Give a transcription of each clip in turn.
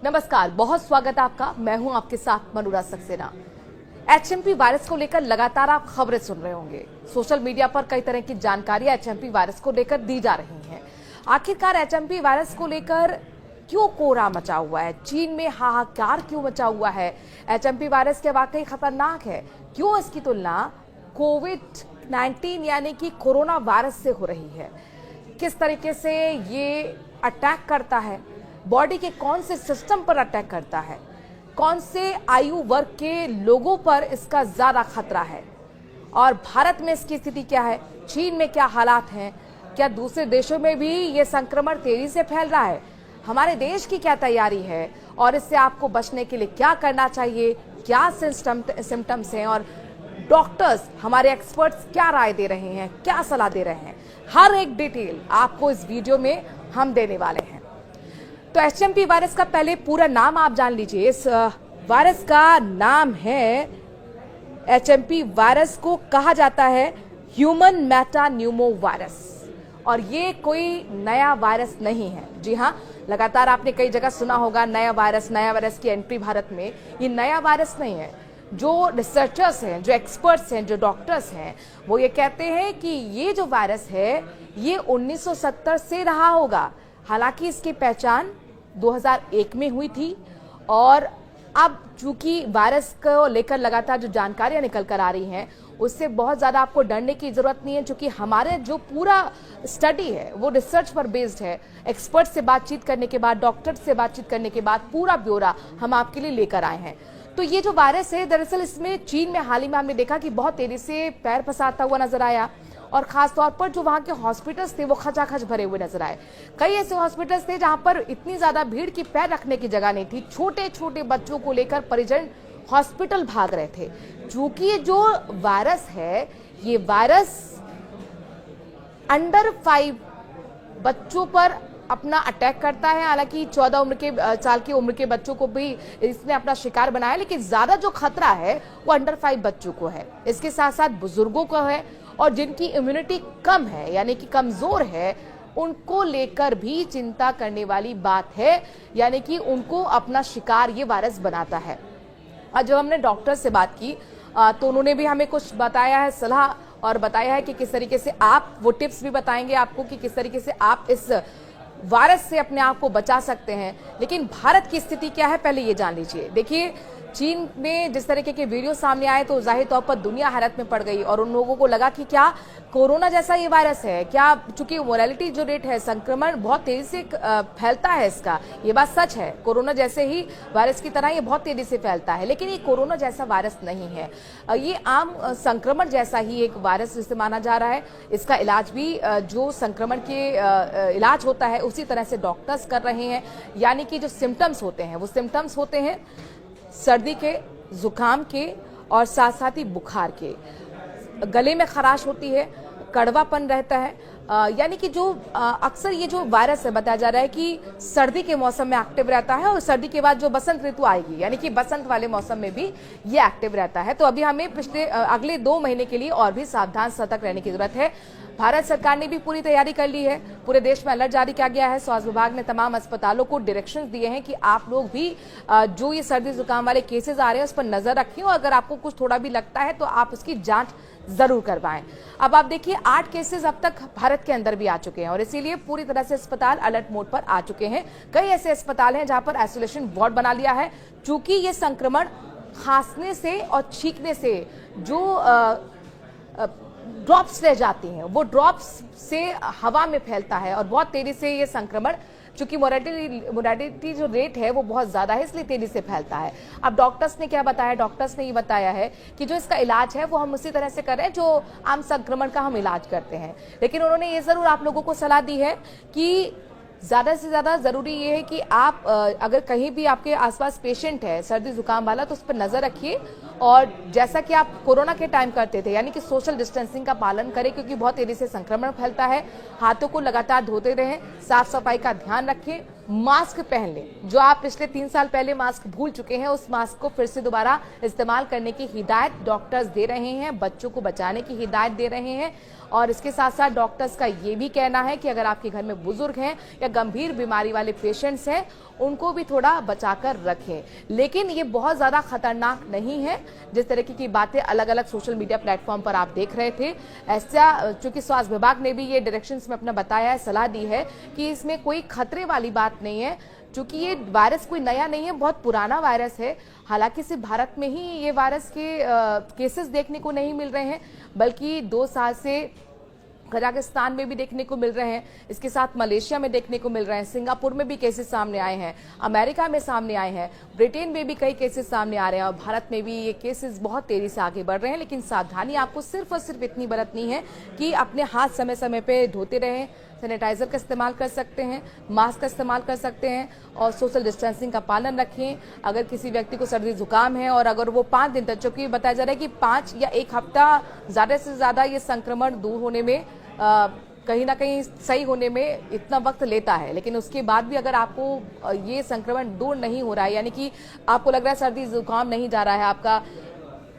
नमस्कार, बहुत स्वागत है आपका। मैं हूं आपके साथ मनोरा सक्सेना। एचएमपी वायरस को लेकर लगातार आप खबरें सुन रहे होंगे। सोशल मीडिया पर कई तरह की जानकारियां एचएमपी वायरस को लेकर दी जा रही हैं। आखिरकार एचएमपी वायरस को लेकर क्यों कोहरा मचा हुआ है? चीन में हाहाकार क्यों मचा हुआ है? एचएमपी वायरस क्या वाकई खतरनाक है? क्यों इसकी तुलना कोविड-19 यानी कि कोरोना वायरस से हो रही है? किस तरीके से ये अटैक करता है? बॉडी के कौन से सिस्टम पर अटैक करता है? कौन से आयु वर्ग के लोगों पर इसका ज्यादा खतरा है? और भारत में इसकी स्थिति क्या है? चीन में क्या हालात हैं? क्या दूसरे देशों में भी ये संक्रमण तेजी से फैल रहा है? हमारे देश की क्या तैयारी है और इससे आपको बचने के लिए क्या करना चाहिए? क्या सिम्टम्स हैं और डॉक्टर्स, हमारे एक्सपर्ट्स क्या राय दे रहे हैं, क्या सलाह दे रहे हैं? हर एक डिटेल आपको इस वीडियो में हम देने वाले हैं। तो एचएमपी वायरस का पहले पूरा नाम आप जान लीजिए। इस वायरस का नाम है, एचएमपी वायरस को कहा जाता है ह्यूमन मेटान्यूमो वायरस। और ये कोई नया वायरस नहीं है। जी हाँ, लगातार आपने कई जगह सुना होगा नया वायरस की एंट्री भारत में। ये नया वायरस नहीं है। जो रिसर्चर्स हैं, जो एक्सपर्ट्स हैं, जो डॉक्टर्स हैं, वो ये कहते हैं कि ये जो वायरस है ये 1970 से रहा होगा। हालांकि इसकी पहचान 2001 में हुई थी और अब चूंकि वायरस को लेकर लगातार जो जानकारियां निकल कर आ रही हैं उससे बहुत ज्यादा आपको डरने की जरूरत नहीं है, क्योंकि हमारे जो पूरा स्टडी है वो रिसर्च पर बेस्ड है। एक्सपर्ट से बातचीत करने के बाद, डॉक्टर से बातचीत करने के बाद पूरा ब्यौरा हम आपके लिए लेकर आए हैं। तो ये जो वायरस है, दरअसल इसमें चीन में हाल ही में हमने देखा कि बहुत तेजी से पैर पसारता हुआ नजर आया और खास तौर पर जो वहां के हॉस्पिटल्स थे वो खचाखच भरे हुए नजर आए। कई ऐसे हॉस्पिटल्स थे जहां पर इतनी ज्यादा भीड़ की पैर रखने की जगह नहीं थी। छोटे छोटे बच्चों को लेकर परिजन हॉस्पिटल भाग रहे थे। चूंकि ये जो वायरस है, ये वायरस अंडर 5 बच्चों पर अपना अटैक करता है। हालांकि 14 साल की उम्र के बच्चों को भी इसने अपना शिकार बनाया, लेकिन ज्यादा जो खतरा है वो अंडर 5 बच्चों को है। इसके साथ साथ बुजुर्गों को है और जिनकी इम्यूनिटी कम है यानी कि कमजोर है, उनको लेकर भी चिंता करने वाली बात है। यानी कि उनको अपना शिकार ये वायरस बनाता है। और जब हमने डॉक्टर से बात की तो उन्होंने भी हमें कुछ बताया है, सलाह और बताया है कि किस तरीके से आप, वो टिप्स भी बताएंगे आपको कि किस तरीके से आप इस वायरस से अपने आप को बचा सकते हैं। लेकिन भारत की स्थिति क्या है पहले ये जान लीजिए। देखिए, चीन में जिस तरीके के वीडियो सामने आए तो जाहिर तौर पर दुनिया हैरत में पड़ गई और उन लोगों को लगा कि क्या कोरोना जैसा ये वायरस है क्या? चूंकि मोरालिटी जो रेट है, संक्रमण बहुत तेजी से फैलता है इसका, ये बात सच है। कोरोना जैसे ही वायरस की तरह ये बहुत तेजी से फैलता है, लेकिन ये कोरोना जैसा वायरस नहीं है। ये आम संक्रमण जैसा ही एक वायरस जिसे माना जा रहा है। इसका इलाज भी जो संक्रमण के इलाज होता है उसी तरह से डॉक्टर्स कर रहे हैं। यानी कि जो सिम्टम्स होते हैं वो सिम्टम्स होते हैं सर्दी के, जुकाम के और साथ साथ ही बुखार के। गले में खराश होती है, कड़वापन रहता है। यानी कि जो अक्सर ये जो वायरस है बताया जा रहा है कि सर्दी के मौसम में एक्टिव रहता है और सर्दी के बाद जो बसंत ऋतु आएगी यानी कि बसंत वाले मौसम में भी ये एक्टिव रहता है। तो अभी हमें अगले 2 महीने के लिए और भी सावधान सतर्क रहने की जरूरत है। भारत सरकार ने भी पूरी तैयारी कर ली है। पूरे देश में अलर्ट जारी किया गया है। स्वास्थ्य विभाग ने तमाम अस्पतालों को डायरेक्शंस दिए हैं कि आप लोग भी जो ये सर्दी जुकाम वाले केसेस आ रहे हैं उस पर नजर रखें और अगर आपको कुछ थोड़ा भी लगता है तो आप उसकी जांच जरूर करवाएं। अब आप देखिए, 8 केसेस अब तक भारत के अंदर भी आ चुके हैं और इसीलिए पूरी तरह से अस्पताल अलर्ट मोड पर आ चुके हैं। कई ऐसे अस्पताल हैं जहां पर आइसोलेशन वार्ड बना लिया है। चूंकि ये संक्रमण खांसने से और छींकने से जो ड्रॉप्स रह जाती हैं, वो ड्रॉप्स से हवा में फैलता है और बहुत तेजी से ये संक्रमण, चूंकि मोरालिटी जो रेट है वो बहुत ज्यादा है, इसलिए तेजी से फैलता है। अब डॉक्टर्स ने क्या बताया? डॉक्टर्स ने ये बताया है कि जो इसका इलाज है वो हम उसी तरह से कर रहे हैं जो आम संक्रमण का हम इलाज करते हैं। लेकिन उन्होंने ये जरूर आप लोगों को सलाह दी है कि ज्यादा से ज्यादा जरूरी ये है कि आप अगर कहीं भी आपके आसपास पेशेंट है सर्दी जुकाम वाला तो उस पर नजर रखिए और जैसा कि आप कोरोना के टाइम करते थे यानी कि सोशल डिस्टेंसिंग का पालन करें, क्योंकि बहुत तेजी से संक्रमण फैलता है। हाथों को लगातार धोते रहें, साफ सफाई का ध्यान रखें, मास्क पहन लें। जो आप पिछले 3 साल पहले मास्क भूल चुके हैं उस मास्क को फिर से दोबारा इस्तेमाल करने की हिदायत डॉक्टर्स दे रहे हैं, बच्चों को बचाने की हिदायत दे रहे हैं और इसके साथ साथ डॉक्टर्स का ये भी कहना है कि अगर आपके घर में बुजुर्ग हैं या गंभीर बीमारी वाले पेशेंट्स हैं, उनको भी थोड़ा बचाकर रखें। लेकिन ये बहुत ज्यादा खतरनाक नहीं है। जिस तरीके की बातें अलग अलग सोशल मीडिया प्लेटफॉर्म पर आप देख रहे थे, ऐसा चूंकि स्वास्थ्य विभाग ने भी ये डायरेक्शंस में अपना बताया है, सलाह दी है कि इसमें कोई खतरे वाली बात नहीं है। चूंकि ये वायरस कोई नया नहीं है, बहुत पुराना वायरस है। हालांकि सिर्फ भारत में ही ये वायरस के केसेस देखने को नहीं मिल रहे हैं, बल्कि 2 साल से कजाकिस्तान में भी देखने को मिल रहे हैं, इसके साथ मलेशिया में देखने को मिल रहे हैं, सिंगापुर में भी केसेस सामने आए हैं, अमेरिका में सामने आए हैं, ब्रिटेन में भी कई केसेस सामने आ रहे हैं और भारत में भी ये केसेस बहुत तेजी से आगे बढ़ रहे हैं। लेकिन सावधानी आपको सिर्फ और सिर्फ इतनी बरतनी है कि अपने हाथ समय समय पे धोते रहें, सैनिटाइजर का इस्तेमाल कर सकते हैं, मास्क का इस्तेमाल कर सकते हैं और सोशल डिस्टेंसिंग का पालन रखें। अगर किसी व्यक्ति को सर्दी जुकाम है और अगर वो 5 दिन तक, चूंकि बताया जा रहा है कि 5 या 1 हफ्ता ज्यादा से ज्यादा ये संक्रमण दूर होने में, कहीं ना कहीं सही होने में इतना वक्त लेता है, लेकिन उसके बाद भी अगर आपको ये संक्रमण दूर नहीं हो रहा है, यानी कि आपको लग रहा है सर्दी जुकाम नहीं जा रहा है आपका,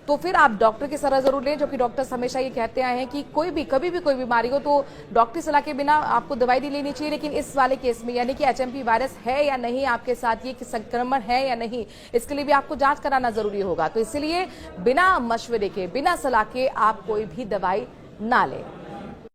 तो फिर आप डॉक्टर की सलाह जरूर लें। जो कि डॉक्टर्स हमेशा ये कहते आए हैं कि कभी भी कोई बीमारी हो तो डॉक्टर सलाह के बिना आपको दवाई नहीं लेनी चाहिए। लेकिन इस वाले केस में, यानी कि HMP वायरस है या नहीं आपके साथ, ये संक्रमण है या नहीं, इसके लिए भी आपको जांच कराना जरूरी होगा। तो इसलिए बिना मशवरे के, बिना सलाह के आप कोई भी दवाई ना लें।